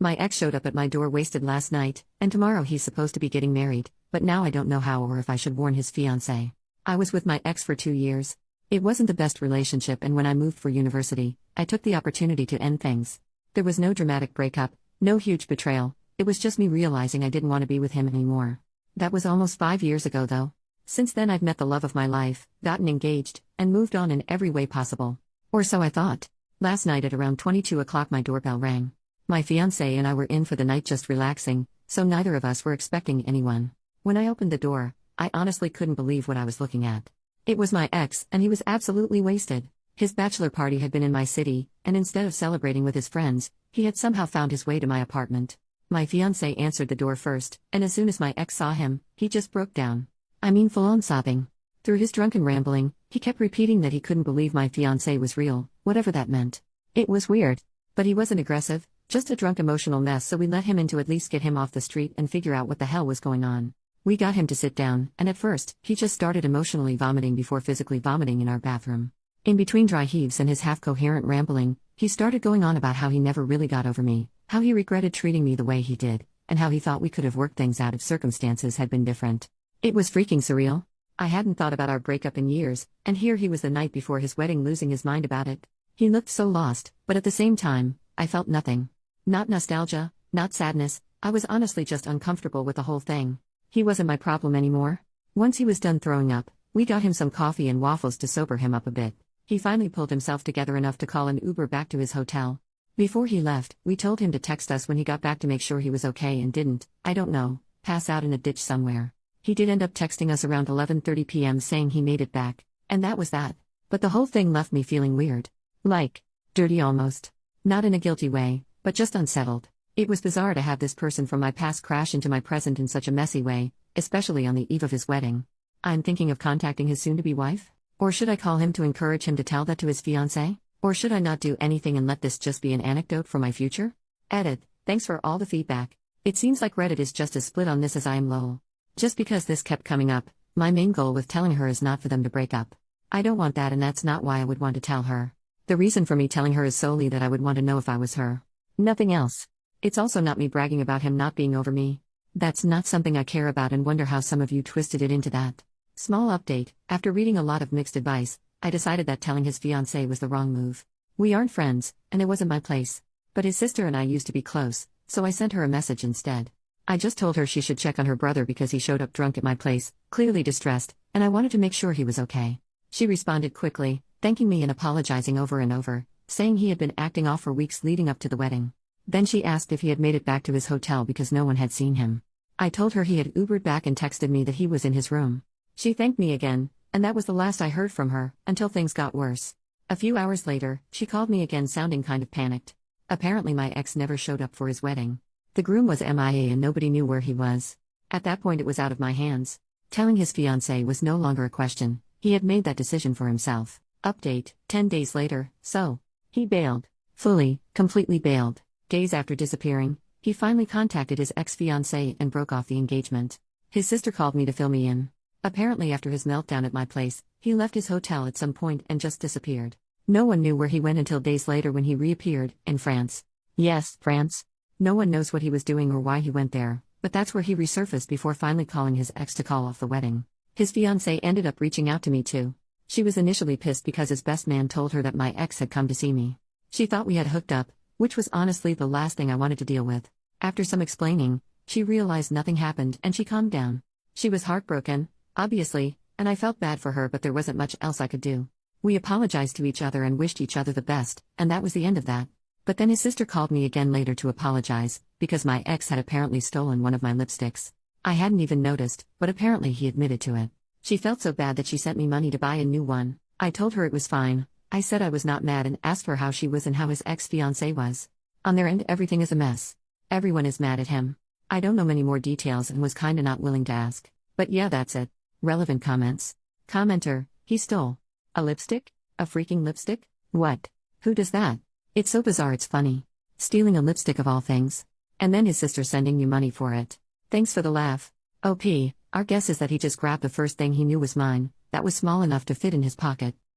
My ex showed up at my door wasted last night, and tomorrow he's supposed to be getting married, but now I don't know how or if I should warn his fiancée. I was with my ex for 2 years. It wasn't the best relationship, and when I moved for university, I took the opportunity to end things. There was no dramatic breakup, no huge betrayal, it was just me realizing I didn't want to be with him anymore. That was almost 5 years ago though. Since then I've met the love of my life, gotten engaged, and moved on in every way possible. Or so I thought. Last night at around 22 o'clock my doorbell rang. My fiancé and I were in for the night just relaxing, so neither of us were expecting anyone. When I opened the door, I honestly couldn't believe what I was looking at. It was my ex, and he was absolutely wasted. His bachelor party had been in my city, and instead of celebrating with his friends, he had somehow found his way to my apartment. My fiancé answered the door first, and as soon as my ex saw him, he just broke down. I mean full-on sobbing. Through his drunken rambling, he kept repeating that he couldn't believe my fiancé was real, whatever that meant. It was weird. But he wasn't aggressive, just a drunk emotional mess, so we let him in to at least get him off the street and figure out what the hell was going on. We got him to sit down, and at first, he just started emotionally vomiting before physically vomiting in our bathroom. In between dry heaves and his half-coherent rambling, he started going on about how he never really got over me, how he regretted treating me the way he did, and how he thought we could have worked things out if circumstances had been different. It was freaking surreal. I hadn't thought about our breakup in years, and here he was the night before his wedding losing his mind about it. He looked so lost, but at the same time, I felt nothing. Not nostalgia, not sadness, I was honestly just uncomfortable with the whole thing. He wasn't my problem anymore. Once he was done throwing up, we got him some coffee and waffles to sober him up a bit. He finally pulled himself together enough to call an Uber back to his hotel. Before he left, we told him to text us when he got back to make sure he was okay and didn't, I don't know, pass out in a ditch somewhere. He did end up texting us around 11:30 p.m. saying he made it back, and that was that. But the whole thing left me feeling weird. Like, dirty almost. Not in a guilty way, but just unsettled. It was bizarre to have this person from my past crash into my present in such a messy way, especially on the eve of his wedding. I'm thinking of contacting his soon-to-be wife? Or should I call him to encourage him to tell that to his fiancée? Or should I not do anything and let this just be an anecdote for my future? Edit. Thanks for all the feedback. It seems like Reddit is just as split on this as I am lol. Just because this kept coming up, my main goal with telling her is not for them to break up. I don't want that, and that's not why I would want to tell her. The reason for me telling her is solely that I would want to know if I was her. Nothing else. It's also not me bragging about him not being over me. That's not something I care about and wonder how some of you twisted it into that. Small update, after reading a lot of mixed advice, I decided that telling his fiancée was the wrong move. We aren't friends, and it wasn't my place. But his sister and I used to be close, so I sent her a message instead. I just told her she should check on her brother because he showed up drunk at my place, clearly distressed, and I wanted to make sure he was okay. She responded quickly, thanking me and apologizing over and over, saying he had been acting off for weeks leading up to the wedding. Then she asked if he had made it back to his hotel because no one had seen him. I told her he had Ubered back and texted me that he was in his room. She thanked me again, and that was the last I heard from her, until things got worse. A few hours later, she called me again sounding kind of panicked. Apparently my ex never showed up for his wedding. The groom was MIA and nobody knew where he was. At that point it was out of my hands. Telling his fiancée was no longer a question, he had made that decision for himself. Update, 10 days later, so. He bailed. Fully, completely bailed. Days after disappearing, he finally contacted his ex-fiancée and broke off the engagement. His sister called me to fill me in. Apparently after his meltdown at my place, he left his hotel at some point and just disappeared. No one knew where he went until days later when he reappeared, in France. Yes, France. No one knows what he was doing or why he went there, but that's where he resurfaced before finally calling his ex to call off the wedding. His fiancée ended up reaching out to me too. She was initially pissed because his best man told her that my ex had come to see me. She thought we had hooked up, which was honestly the last thing I wanted to deal with. After some explaining, she realized nothing happened and she calmed down. She was heartbroken, obviously, and I felt bad for her, but there wasn't much else I could do. We apologized to each other and wished each other the best, and that was the end of that. But then his sister called me again later to apologize, because my ex had apparently stolen one of my lipsticks. I hadn't even noticed, but apparently he admitted to it. She felt so bad that she sent me money to buy a new one. I told her it was fine. I said I was not mad and asked her how she was and how his ex-fiancé was. On their end everything is a mess. Everyone is mad at him. I don't know many more details and was kinda not willing to ask. But yeah, that's it. Relevant comments. Commenter, he stole a lipstick? A freaking lipstick? What? Who does that? It's so bizarre it's funny. Stealing a lipstick of all things. And then his sister sending you money for it. Thanks for the laugh. OP, our guess is that he just grabbed the first thing he knew was mine, that was small enough to fit in his pocket.